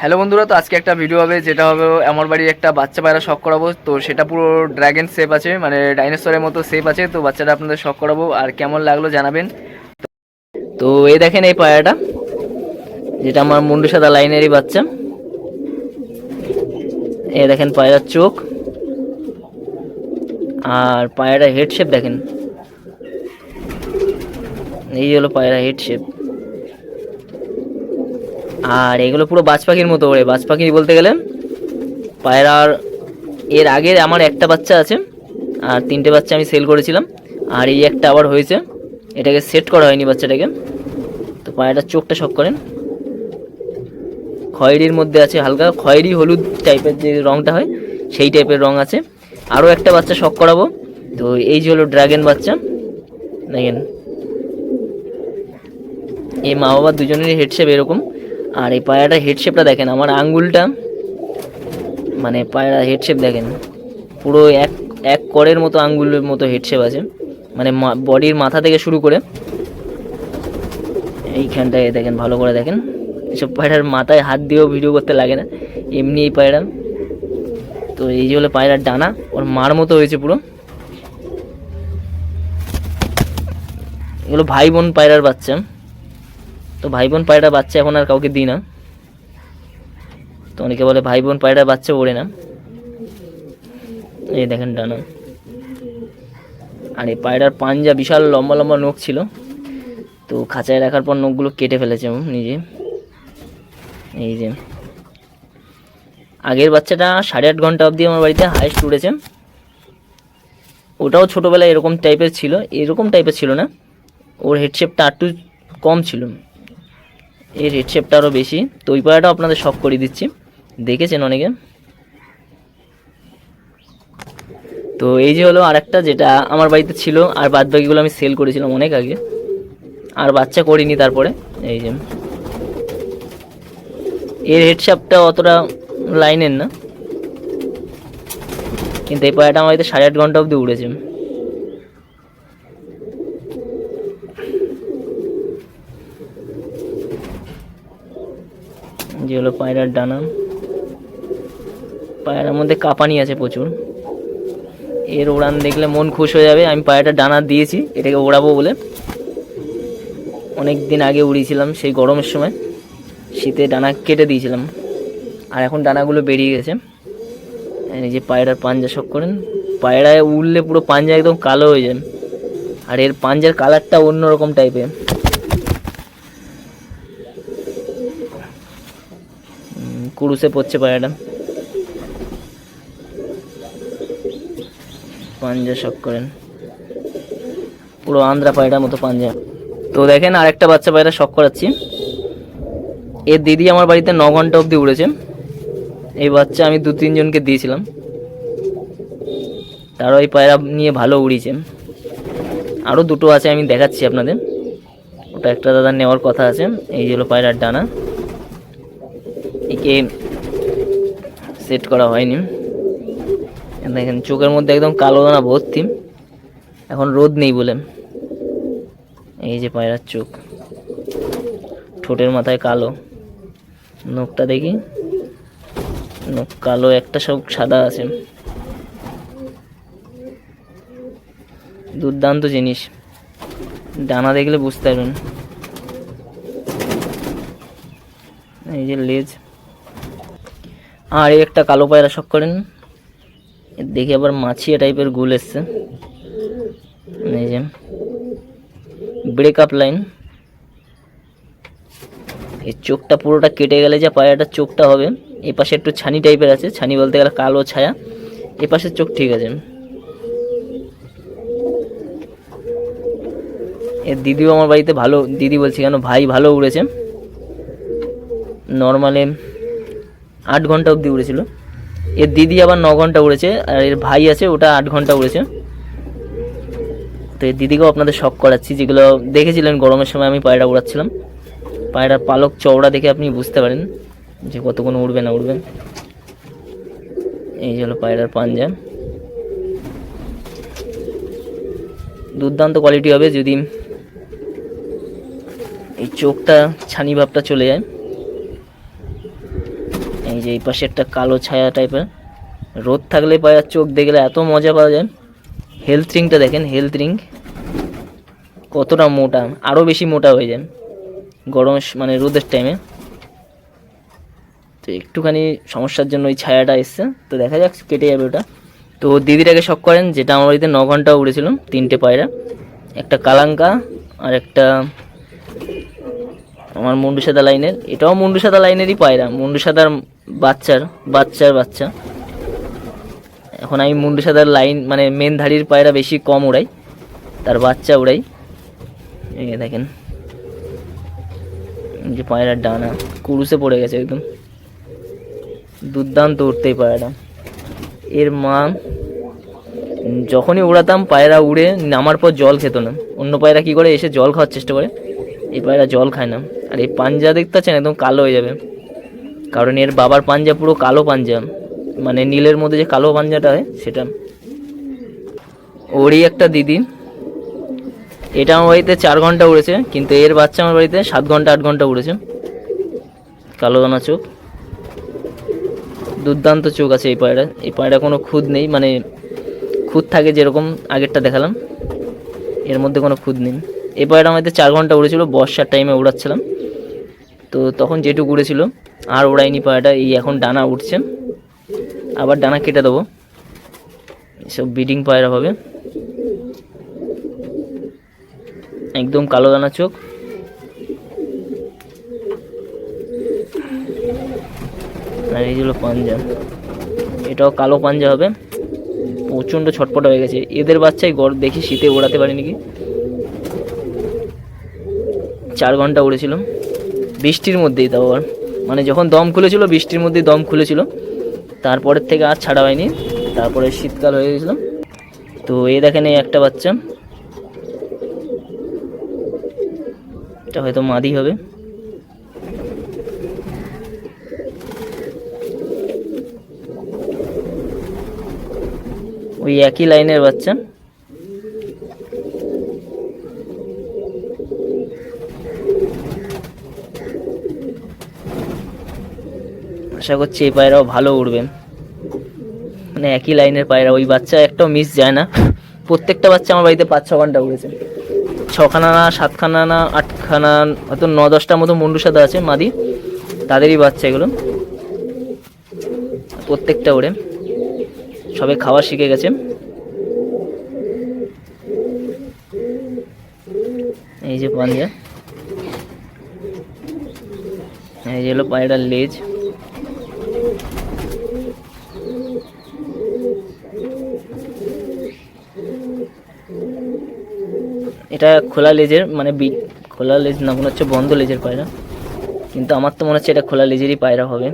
Hello বন্ধুরা, তো আজকে একটা ভিডিও হবে যেটা হবে আমার বাড়ি একটা বাচ্চা পায়রা শখ করাবো। তো সেটা পুরো ড্র্যাগন শেপ আছে, মানে ডাইনোসরের মতো শেপ আছে। তো বাচ্চাটা আপনাদের শখ করাবো, আর কেমন লাগলো জানাবেন। তো এই দেখেন এই পায়রাটা, যেটা আমার মুন্ডু সাদা লাইনেরই বাচ্চা। এই দেখেন পায়রার চোখ আর পায়রা হেড শেপ দেখেন, এই হলো পায়রা হেড শেপ। আর এগুলো পুরো বাজ পাখির মতো ওড়ে, বাজ পাখি বলতে গেলে পায়রার এর আগের আমার একটা বাচ্চা আছে, আর তিনটে বাচ্চা আমি সেল করেছিলাম, আর এই একটা আবার হয়েছে। এটাকে সেট করা হয়নি বাচ্চাটাকে। তো পায়রাটার চোখটা শখ করেন, খয়েরির মধ্যে আছে, হালকা খয়েরি হলুদ টাইপের যে রঙটা হয় সেই টাইপের রঙ আছে। আরও একটা বাচ্চা শখ করাবো। তো এই যে হলো ড্রাগন বাচ্চা, দেখেন এই মা বাবা দুজনেরই হেডশেপ এরকম। আর এই পায়রাটার হেডশেপটা দেখেন, আমার আঙ্গুলটা মানে পায়রা হেডশেপ দেখেন, পুরো এক এক করের মতো আঙ্গুলের মতো হেডশেপ আছে, মানে বডির মাথা থেকে শুরু করে এইখানটায় দেখেন, ভালো করে দেখেন। এসব পায়রার মাথায় হাত দিয়েও ভিডিও করতে লাগে না, এমনি এই পায়রা। তো এই যে হলো পায়রার ডানা, ওর মার মতো হয়েছে পুরো। এগুলো ভাই বোন পায়রার বাচ্চা। তো ভাই বোন পায়রার বাচ্চা এখন আর কাউকে দিই না, তো অনেকে বলে ভাই বোন পায়রার বাচ্চা ওড়ে না। এই দেখেন ডানা। আর এই পায়রার পাঞ্জা বিশাল লম্বা লম্বা নখ ছিল, তো খাঁচায় রাখার পর নখগুলো কেটে ফেলেছে নিজে। এই যে আগের বাচ্চাটা 8.5 ঘন্টা অবধি আমার বাড়িতে হাইস্ট উড়েছে। ওটাও ছোটোবেলায় এরকম টাইপের ছিল, এরকম টাইপের ছিল না, ওর হেডশেপটা একটু কম ছিল, এর হেডশেপটা আরও বেশি। তো ওই পায়রাটাও আপনাদের শখ করিয়ে দিচ্ছি, দেখেছেন অনেকে। তো এই যে হলো আরেকটা, যেটা আমার বাড়িতে ছিল, আর বাদ বাকিগুলো আমি সেল করেছিলাম অনেক আগে, আর বাচ্চা করিনি তারপরে। এই যে এর হেডশেপটা অতটা লাইনের না, কিন্তু এই পায়রাটা আমার বাড়িতে 8.5 ঘন্টা অবধি উড়েছে। যে হলো পায়রার ডানা। পায়রার মধ্যে কাঁপানি আছে প্রচুর, এর উড়ান দেখলে মন খুশ হয়ে যাবে। আমি পায়রাটা ডানা দিয়েছি এটাকে ওড়াবো বলে, অনেক দিন আগে উড়িয়েছিলাম, সেই গরমের সময় শীতে ডানা কেটে দিয়েছিলাম, আর এখন ডানাগুলো বেরিয়ে গেছে। এই যে পায়রার পাঞ্জা শখ করেন, পায়রায় উড়লে পুরো পাঞ্জা একদম কালো হয়ে যায়, আর এর পাঞ্জার কালারটা অন্যরকম টাইপের। কুরুসে পড়ছে পায়রাটা, পাঞ্জা শখ করেন, পুরো আন্ধ্রা পায়রার মতো পাঞ্জা। তো দেখেন আরেকটা বাচ্চা পায়রা শখ করাচ্ছি। এর দিদি আমার বাড়িতে 9 ঘন্টা অবধি উড়েছে। এই বাচ্চা আমি 2-3 জনকে দিয়েছিলাম, তারও এই পায়রা নিয়ে ভালো উড়িয়েছে। আরও দুটো আছে, আমি দেখাচ্ছি আপনাদের, ওটা একটা দাদা নেওয়ার কথা আছে। এই হলো পায়রার ডানা, একে সেট করা হয়নি। দেখেন চোখের মধ্যে একদম কালো দানা ভর্তি, এখন রোদ নেই বলে। এই যে পায়রার চোখ, ঠোঁটের মাথায় কালো, নখটা দেখি, নখ কালো, একটা সব সাদা আছে। দুর্দান্ত জিনিস, ডানা দেখলে বুঝতে পারবেন। এই যে লেজ। আর এই একটা কালো পায়রা শখ করেন, দেখে আবার মাছিয়া টাইপের গুল এসছে। এই যে ব্রেকআপ লাইন, এই চোখটা পুরোটা কেটে গেলে যে পায়রাটার চোখটা হবে, এই পাশে একটু ছানি টাইপের আছে, ছানি বলতে গেলে কালো ছায়া, এ পাশের চোখ ঠিক আছে। এর দিদিও আমার বাড়িতে ভালো, দিদি বলছি কেন, ভাই ভালো উড়েছে। নর্মালে 8 ঘন্টা অবধি উড়েছিল, এর দিদি আবার 9 ঘন্টা উড়েছে, আর এর ভাই আছে ওটা 8 ঘন্টা উড়েছে। তো এর দিদিকেও আপনাদের শখ করাচ্ছি, যেগুলো দেখেছিলেন গরমের সময় আমি পায়রা উড়াচ্ছিলাম। পায়রার পালক চওড়া দেখে আপনি বুঝতে পারেন যে কতক্ষণ উড়বে না উড়বে। এই হলো পায়রার পাঞ্জা, দুর্দান্ত কোয়ালিটি হবে যদি এই চোখটা ছানি ভাবটা চলে যায়। এই যে এই পাশে একটা কালো ছায়া টাইপের, রোদ থাকলে পায়রার চোখ দেখলে এত মজা পাওয়া যায়। হেলথ রিংটা দেখেন, হেলথ রিং কতটা মোটা, আরও বেশি মোটা হয়ে যায় গরমের মানে রোদের টাইমে। তো একটুখানি সমস্যার জন্য ওই ছায়াটা এসছে, তো দেখা যাক কেটে যাবে ওটা। তো দিদিটাকে শখ করেন, যেটা আমার বাড়িতে 9 ঘন্টা উড়েছিল, 3টে পায়রা, একটা কালাঙ্কা আর একটা আমার মুন্ডু সাদা লাইনের, এটাও মুন্ডু সাদা লাইনেরই পায়রা, মুন্ডু সাদার বাচ্চা। এখন আমি মুন্ডু সাদার লাইন মানে মেন ধাড়ির পায়রা বেশি কম উড়াই, তার বাচ্চা উড়াই। এই দেখেন যে পায়রার ডানা কুরুসে পড়ে গেছে একদম, দুর্দান্ত উঠতেই পায়রাটা। এর মা যখনই উড়াতাম পায়রা উড়ে নামার পর জল খেত না। অন্য পায়রা কী করে এসে জল খাওয়ার চেষ্টা করে, এই পায়রা জল খায় না। আর এই পাঞ্জা দেখতে পাচ্ছেন একদম কালো হয়ে যাবে, কারণ এর বাবার পাঞ্জা পুরো কালো পাঞ্জা, মানে নীলের মধ্যে যে কালো পাঞ্জাটা হয় সেটা। ওরই একটা দিদি, এটা আমার বাড়িতে 4 ঘন্টা উড়েছে, কিন্তু এর বাচ্চা আমার বাড়িতে 7 ঘন্টা 8 ঘন্টা উড়েছে। কালো দানা চোখ, দুর্দান্ত চোখ আছে এই পায়রা। এই পায়রা কোনো খুদ নেই, মানে খুদ থাকে যেরকম আগেরটা দেখালাম, এর মধ্যে কোনো খুদ নেই। এই পায়রা আমাদের 4 ঘন্টা উড়েছিল, বর্ষার টাইমে উড়াচ্ছিলাম, তো তখন যেটুকু উড়েছিল আর উড়াইনি পায়রাটা। এই এখন ডানা উঠছে, আবার ডানা কেটে দেবো, এসব ব্রিডিং পায়রা হবে। একদম কালো দানা চোখ, আর এই হলো পাঞ্জা, এটাও কালো পাঞ্জা হবে। প্রচণ্ড ছটপট হয়ে গেছে এদের বাচ্চাই, দেখি শীতে ওড়াতে পারিনি কি। 4 ঘন্টা উড়েছিল বৃষ্টির মধ্যেই, তাও আবার মানে যখন দম খুলেছিল বৃষ্টির মধ্যেই দম খুলেছিল, তারপরের থেকে আর ছাড়া হয়নি। তারপরে শীতকাল হয়ে গেছিলো। তো এই দেখেন এই একটা বাচ্চা, এটা হয়তো মাদি হবে। ওই একই লাইনের বাচ্চা। আশা করছি এই পায়রাও ভালো উড়বে, মানে একই লাইনের পায়রা। ওই বাচ্চা একটাও মিস যায় না, প্রত্যেকটা বাচ্চা আমার বাড়িতে 5-6 ঘন্টা উড়েছে। 6খানা না 7খানা না 8খানা, হয়তো 9-10টার মতো মুন্ডু সাদা আছে মাদি, তাদেরই বাচ্চা এগুলো। প্রত্যেকটা উড়ে, সবে খাওয়া শিখে গেছে। এই যে পাঞ্জা, এই যে হলো পায়রার লেজ। এটা খোলা লেজের, মানে খোলা লেজ না, মনে হচ্ছে বন্ধ লেজের পায়রা, কিন্তু আমার তো মনে হচ্ছে এটা খোলা লেজেরই পায়রা হবে।